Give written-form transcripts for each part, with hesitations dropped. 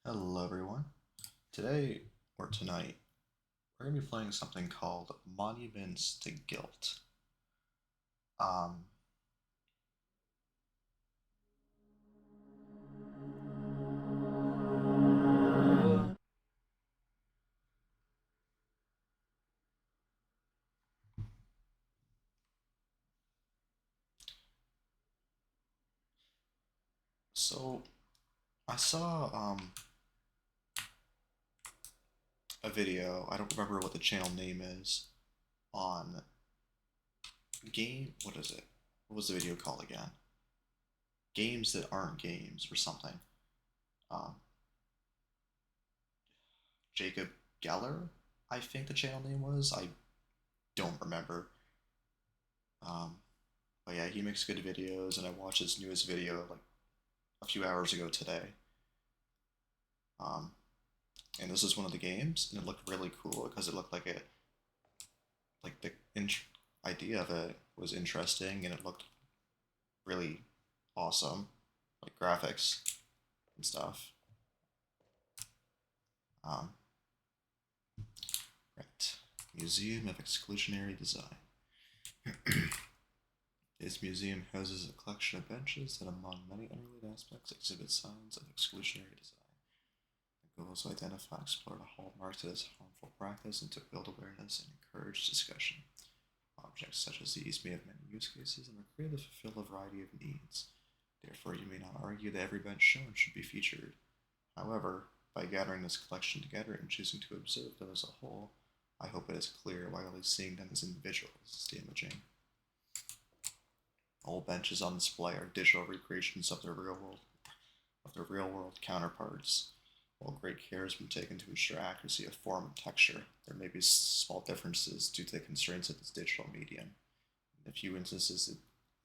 Hello, everyone. Today, or tonight, we're going to be playing something called Monuments to Guilt. Um, so, I saw a video, I don't remember what the channel name is, on what is it? What was the video called again? Games that aren't games, or something. Um, Jacob Geller, I think the channel name was. I don't remember. Um, but yeah, he makes good videos, and I watched his newest video like a few hours ago today. Um, and this is one of the games, and it looked really cool because it looked like the idea of it was interesting, and it looked really awesome, like graphics and stuff. Um, right, Museum of Exclusionary Design. This museum houses a collection of benches that, among many unrelated aspects, exhibit signs of exclusionary design. The goal is to identify, explore the hallmarks of this harmful practice, and to build awareness and encourage discussion. Objects such as these may have many use cases and are created to fulfill a variety of needs. Therefore, you may not argue that every bench shown should be featured. However, by gathering this collection together and choosing to observe them as a whole, I hope it is clear why only seeing them as individuals is damaging. All benches on display are digital recreations of their real world counterparts. While great care has been taken to ensure accuracy of form and texture, there may be small differences due to the constraints of this digital medium. In a few instances,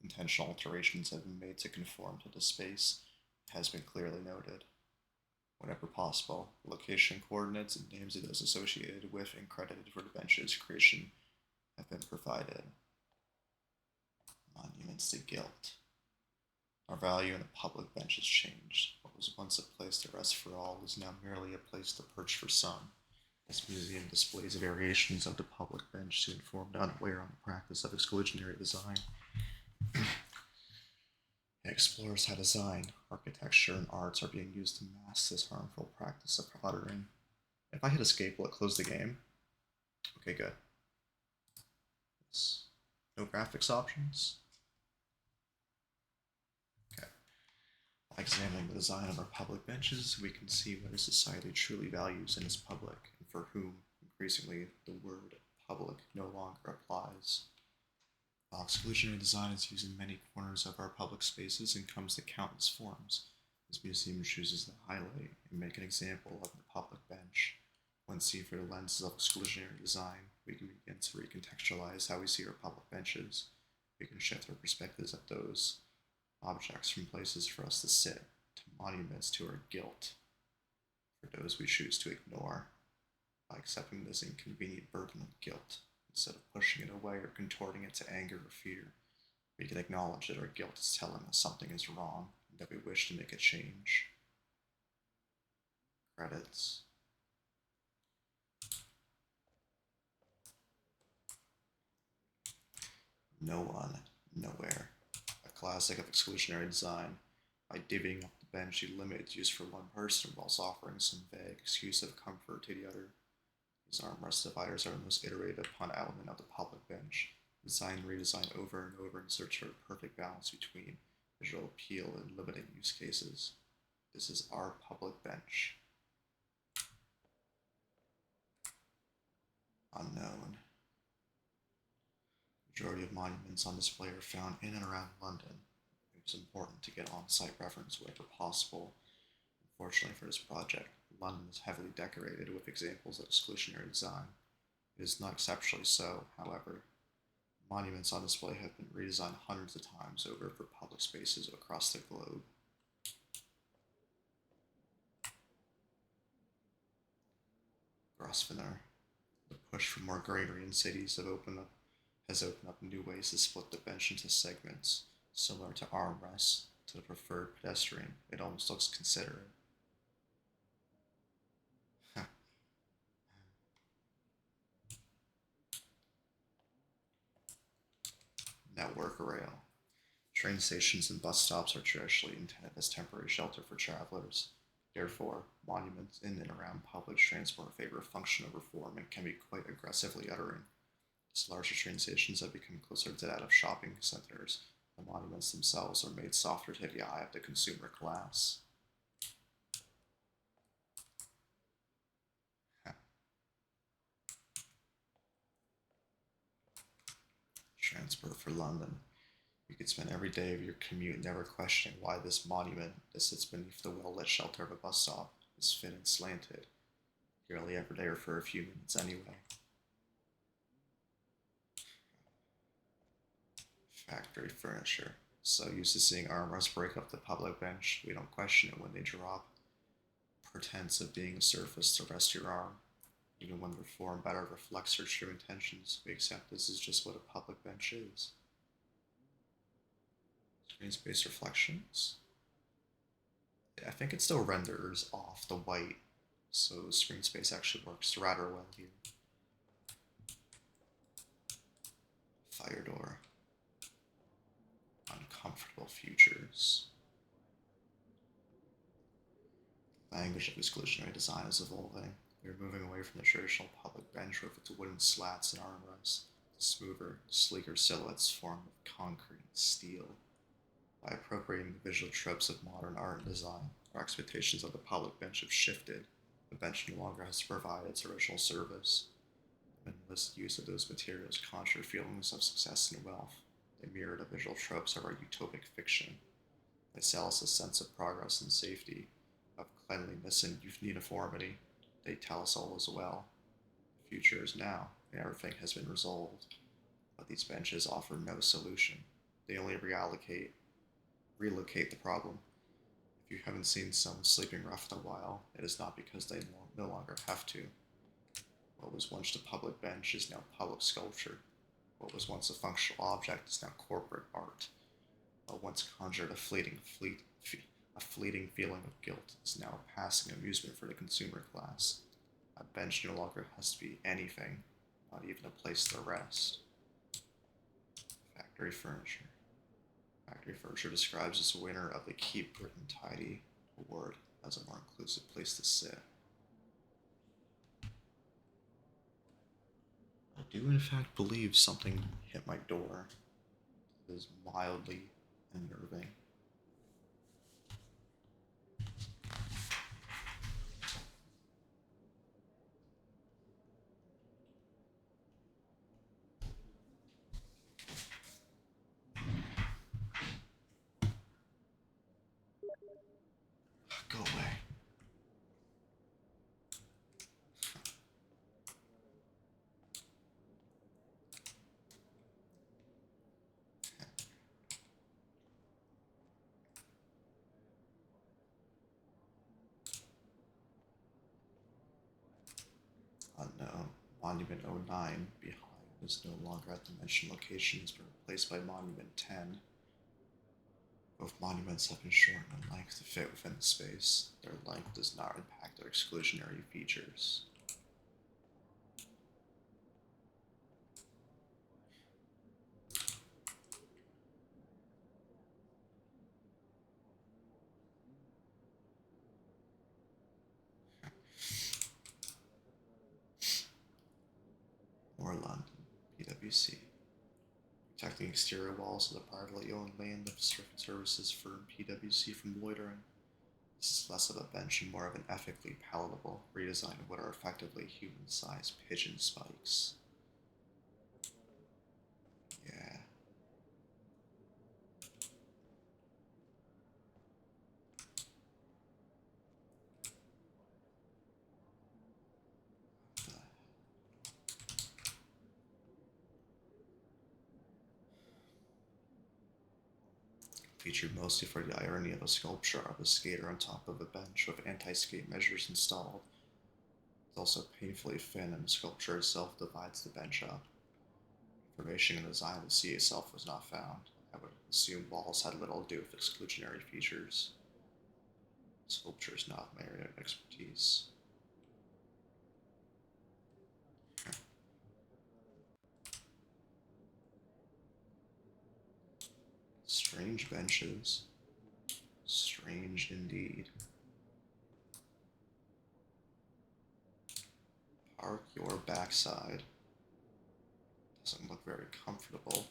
intentional alterations have been made to conform to the space has been clearly noted. Whenever possible, location coordinates and names of those associated with and credited for the bench's creation have been provided. Monuments to guilt. Our value in a public bench has changed. What was once a place to rest for all is now merely a place to perch for some. This museum displays variations of the public bench to inform the unaware on the practice of exclusionary design. It explores how design, architecture, and arts are being used to mask this harmful practice of cluttering. If I hit escape, will it close the game? Okay, good. Yes. No graphics options? Okay. By examining the design of our public benches, we can see whether society truly values and is public, and for whom, increasingly, the word public no longer applies. While exclusionary design is used in many corners of our public spaces and comes in countless forms, this museum chooses to highlight and make an example of the public bench. When seen through the lenses of exclusionary design, we can begin to recontextualize how we see our public benches. We can shift our perspectives of those objects from places for us to sit to monuments to our guilt for those we choose to ignore. By accepting this inconvenient burden of guilt, instead of pushing it away or contorting it to anger or fear, we can acknowledge that our guilt is telling us something is wrong and that we wish to make a change. Credits. No One, Nowhere. A classic of exclusionary design. By divvying up the bench, you limit its use for one person whilst offering some vague excuse of comfort to the other. These armrest dividers are the most iterated upon element of the public bench, designed and redesigned over and over in search for a perfect balance between visual appeal and limited use cases. This is our public bench. Unknown. The majority of monuments on display are found in and around London. It was important to get on-site reference wherever possible. Unfortunately for this project, London is heavily decorated with examples of exclusionary design. It is not exceptionally so, however. Monuments on display have been redesigned hundreds of times over for public spaces across the globe. Grosvenor. The push for more greenery in cities has opened up new ways to split the bench into segments, similar to armrests. To the preferred pedestrian, it almost looks considerate. Network rail. Train stations and bus stops are traditionally intended as temporary shelter for travelers. Therefore, monuments in and around public transport favor functional reform and can be quite aggressively uttering. As larger train stations have become closer to that of shopping centers, the monuments themselves are made softer to the eye of the consumer class. Transport for London. You could spend every day of your commute never questioning why this monument that sits beneath the well-lit shelter of a bus stop is thin and slanted. You're only ever there for a few minutes anyway. Factory furniture. So used to seeing armrests break up the public bench, we don't question it when they drop. Pretense of being a surface to rest your arm. Even when the form better reflects her true intentions, we accept this is just what a public bench is. Screen space reflections. I think it still renders off the white, so screen space actually works rather well here. Fire door. Uncomfortable futures. Language of exclusionary design is evolving. We are moving away from the traditional public bench with its wooden slats and armrests to smoother, sleeker silhouettes formed of concrete and steel. By appropriating the visual tropes of modern art and design, our expectations of the public bench have shifted. The bench no longer has to provide its original service. The minimalist use of those materials conjure feelings of success and wealth. They mirror the visual tropes of our utopic fiction. They sell us a sense of progress and safety, of cleanliness and uniformity. They tell us all is well. The future is now, and everything has been resolved. But these benches offer no solution. They only relocate the problem. If you haven't seen someone sleeping rough in a while, it is not because they no longer have to. What was once the public bench is now public sculpture. What was once a functional object is now corporate art. What once conjured a fleeting feeling of guilt is now a passing amusement for the consumer class. A bench no longer has to be anything, not even a place to rest. Factory furniture. Factory furniture describes as a winner of the Keep Britain Tidy award as a more inclusive place to sit. I do in fact believe something hit my door. It is mildly unnerving. Go away. Unknown. Monument 09 behind is no longer at the mentioned location, has been replaced by Monument 10. Both monuments have been shortened in length to fit within the space. Their length does not impact their exclusionary features. More London, PwC. Protecting exterior walls of the privately owned land of certain services firm PwC from loitering. This is less of a bench and more of an ethically palatable redesign of what are effectively human-sized pigeon spikes. Yeah. Featured mostly for the irony of a sculpture of a skater on top of a bench with anti-skate measures installed. It's also painfully thin, and the sculpture itself divides the bench up. Information in the design of the seat itself was not found. I would assume walls had little to do with exclusionary features. Sculpture is not my area of expertise. Strange benches. Strange indeed. Park your backside. Doesn't look very comfortable.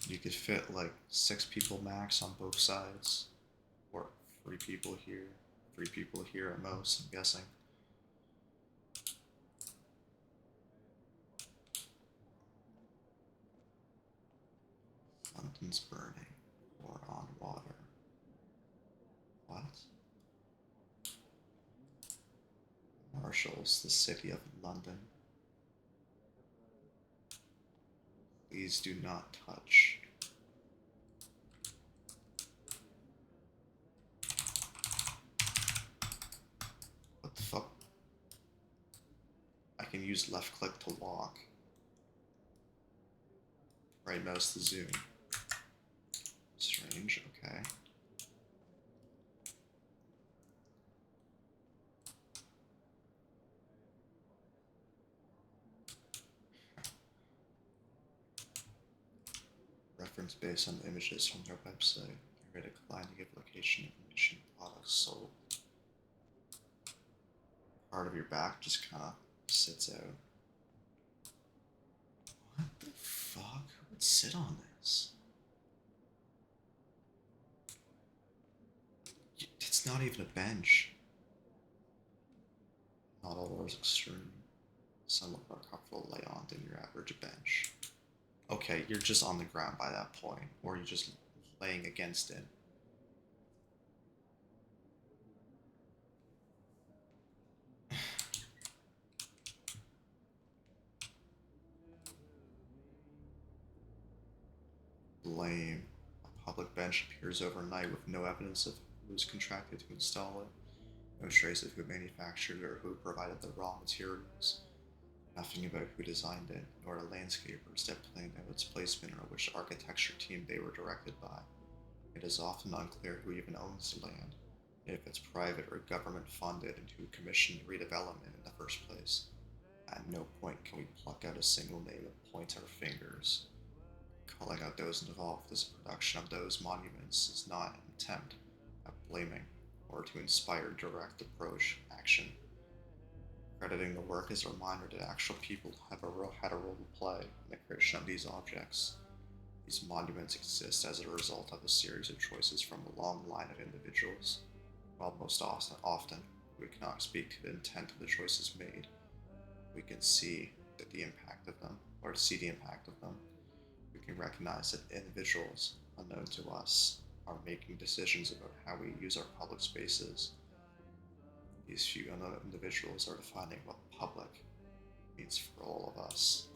You could fit like 6 people max on both sides, or 3 people here, 3 people here at most, I'm guessing. London's burning, or on water. What? Marshals, the city of London. Please do not touch. What the fuck? I can use left click to walk. Right mouse to zoom. Strange, okay. Reference based on the images from their website. They're declined to give location information of products sold. Part of your back just kind of sits out. What the fuck? Who would sit on this? It's not even a bench. Not all are extreme. Some are more comfortable to lay on than your average bench. Okay, you're just on the ground by that point, or you're just laying against it. Lame. A public bench appears overnight with no evidence of who was contracted to install it, no trace of who manufactured it or who provided the raw materials, nothing about who designed it, nor a landscapers that planned out its placement or which architecture team they were directed by. It is often unclear who even owns the land, if it's private or government funded, and who commissioned redevelopment in the first place. At no point can we pluck out a single name and point our fingers. Calling out those involved in the production of those monuments is not an attempt at blaming or to inspire direct approach action. Crediting the work as a reminder that actual people had a role to play in the creation of these objects. These monuments exist as a result of a series of choices from a long line of individuals. While most often we cannot speak to the intent of the choices made, we can see that the impact of them, or to see the impact of them. We can recognize that individuals, unknown to us, are making decisions about how we use our public spaces. These few unknown individuals are defining what public means for all of us.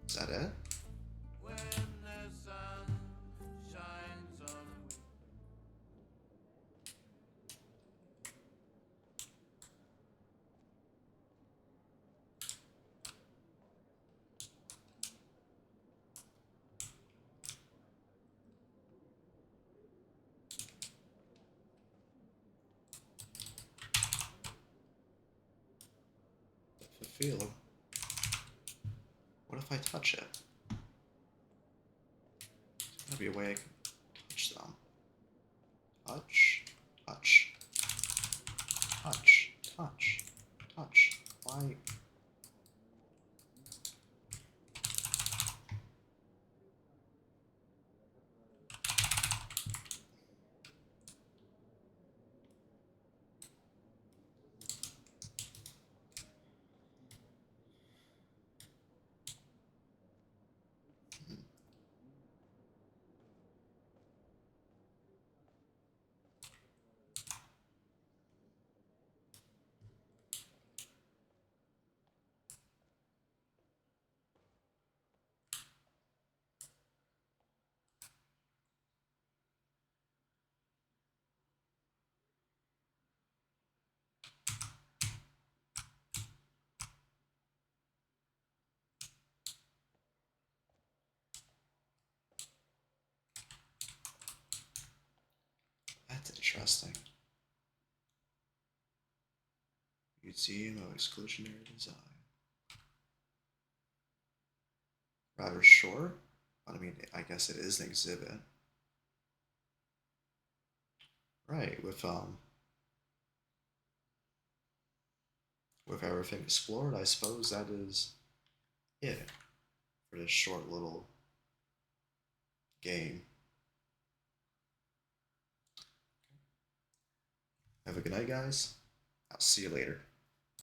Is that it? When the sun shines on me. Fulfill. What if I touch it? There's gotta be a way I can touch them. Touch, touch, touch, touch, touch. That's interesting. Museum of Exclusionary Design. Rather short, but I mean, I guess it is an exhibit. Right, with everything explored, I suppose that is it for this short little game. Have a good night, guys. I'll see you later.